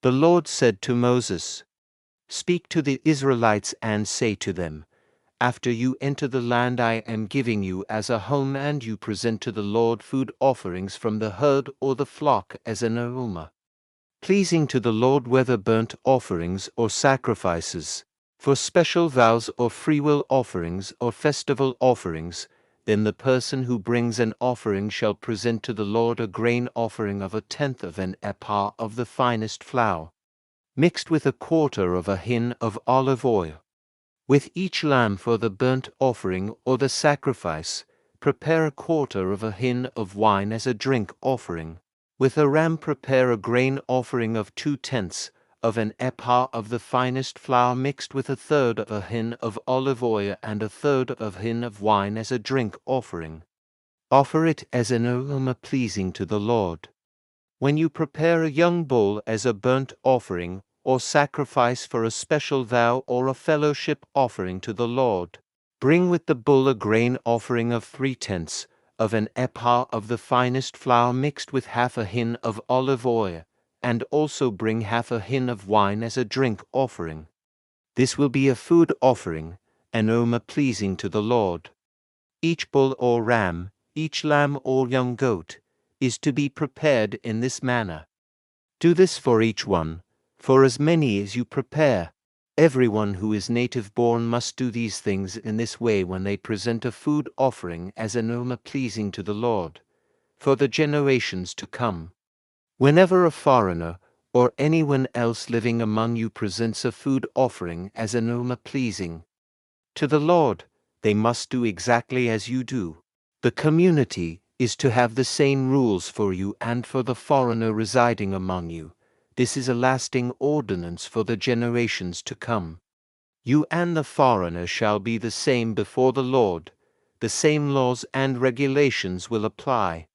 The Lord said to Moses, "Speak to the Israelites and say to them, after you enter the land I am giving you as a home and you present to the Lord food offerings from the herd or the flock as an aroma, pleasing to the Lord, whether burnt offerings or sacrifices, for special vows or freewill offerings or festival offerings, then the person who brings an offering shall present to the Lord a grain offering of 1/10 of an ephah of the finest flour, mixed with 1/4 of a hin of olive oil. With each lamb for the burnt offering or the sacrifice, prepare 1/4 of a hin of wine as a drink offering. With a ram prepare a grain offering of 2/10 of an ephah of the finest flour mixed with 1/3 of a hin of olive oil and 1/3 of a hin of wine as a drink offering. Offer it as an aroma pleasing to the Lord. When you prepare a young bull as a burnt offering or sacrifice for a special vow or a fellowship offering to the Lord, bring with the bull a grain offering of 3/10 of an ephah of the finest flour mixed with half a hin of olive oil, and also bring half a hin of wine as a drink offering. This will be a food offering, an aroma pleasing to the Lord. Each bull or ram, each lamb or young goat, is to be prepared in this manner. Do this for each one, for as many as you prepare. Everyone who is native born must do these things in this way when they present a food offering as an aroma pleasing to the Lord, for the generations to come. Whenever a foreigner or anyone else living among you presents a food offering as an aroma pleasing to the Lord, they must do exactly as you do. The community is to have the same rules for you and for the foreigner residing among you. This is a lasting ordinance for the generations to come. You and the foreigner shall be the same before the Lord. The same laws and regulations will apply,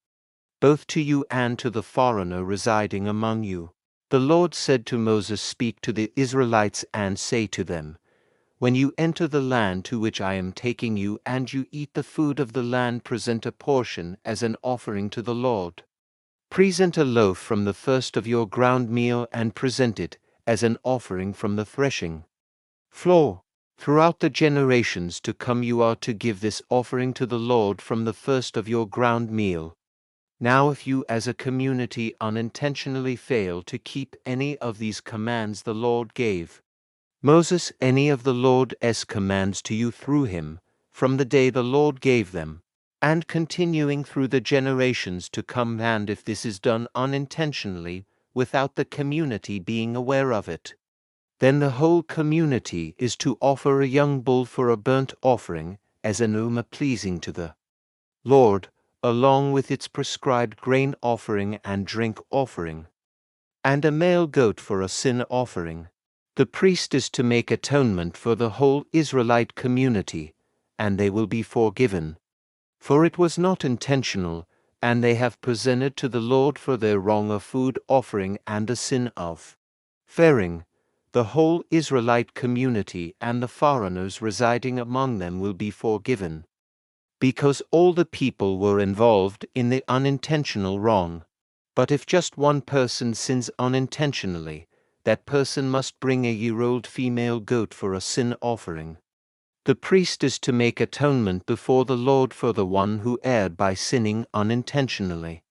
both to you and to the foreigner residing among you. The Lord said to Moses, "Speak to the Israelites and say to them, when you enter the land to which I am taking you and you eat the food of the land, present a portion as an offering to the Lord. Present a loaf from the first of your ground meal and present it as an offering from the threshing floor. Throughout the generations to come you are to give this offering to the Lord from the first of your ground meal. Now if you as a community unintentionally fail to keep any of these commands the Lord gave Moses, any of the Lord's commands to you through him, from the day the Lord gave them, and continuing through the generations to come, and if this is done unintentionally, without the community being aware of it, then the whole community is to offer a young bull for a burnt offering as an aroma pleasing to the Lord, along with its prescribed grain offering and drink offering, and a male goat for a sin offering. The priest is to make atonement for the whole Israelite community, and they will be forgiven. For it was not intentional, and they have presented to the Lord for their wrong a food offering and a sin of faring. The whole Israelite community and the foreigners residing among them will be forgiven, because all the people were involved in the unintentional wrong. But if just one person sins unintentionally, that person must bring a year-old female goat for a sin offering. The priest is to make atonement before the Lord for the one who erred by sinning unintentionally.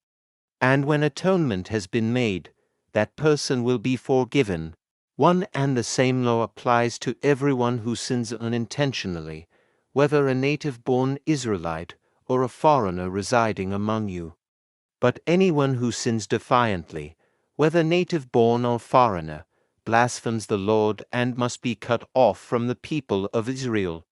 And when atonement has been made, that person will be forgiven. One and the same law applies to everyone who sins unintentionally, whether a native-born Israelite or a foreigner residing among you. But anyone who sins defiantly, whether native-born or foreigner, blasphemes the Lord and must be cut off from the people of Israel.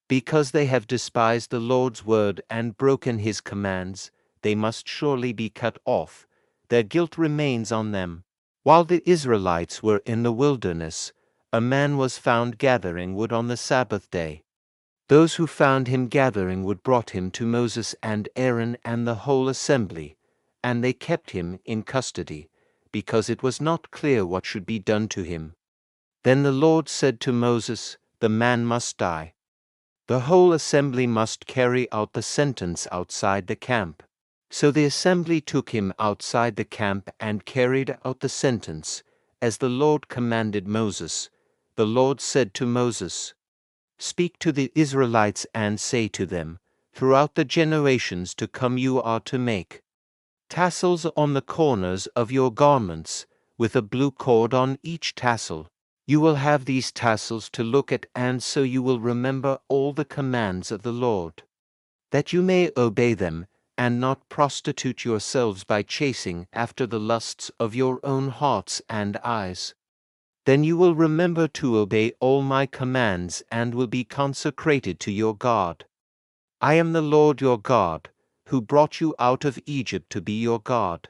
Because they have despised the Lord's word and broken his commands, they must surely be cut off. Their guilt remains on them. While the Israelites were in the wilderness, a man was found gathering wood on the Sabbath day. Those who found him gathering wood brought him to Moses and Aaron and the whole assembly, and they kept him in custody, because it was not clear what should be done to him. Then the Lord said to Moses, "The man must die. The whole assembly must carry out the sentence outside the camp." So the assembly took him outside the camp and carried out the sentence, as the Lord commanded Moses. The Lord said to Moses, "Speak to the Israelites and say to them, throughout the generations to come you are to make tassels on the corners of your garments, with a blue cord on each tassel. You will have these tassels to look at, and so you will remember all the commands of the Lord, that you may obey them, and not prostitute yourselves by chasing after the lusts of your own hearts and eyes. Then you will remember to obey all my commands and will be consecrated to your God. I am the Lord your God, who brought you out of Egypt to be your God.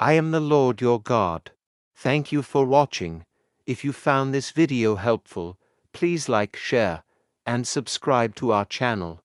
I am the Lord your God." Thank you for watching. If you found this video helpful, please like, share, and subscribe to our channel.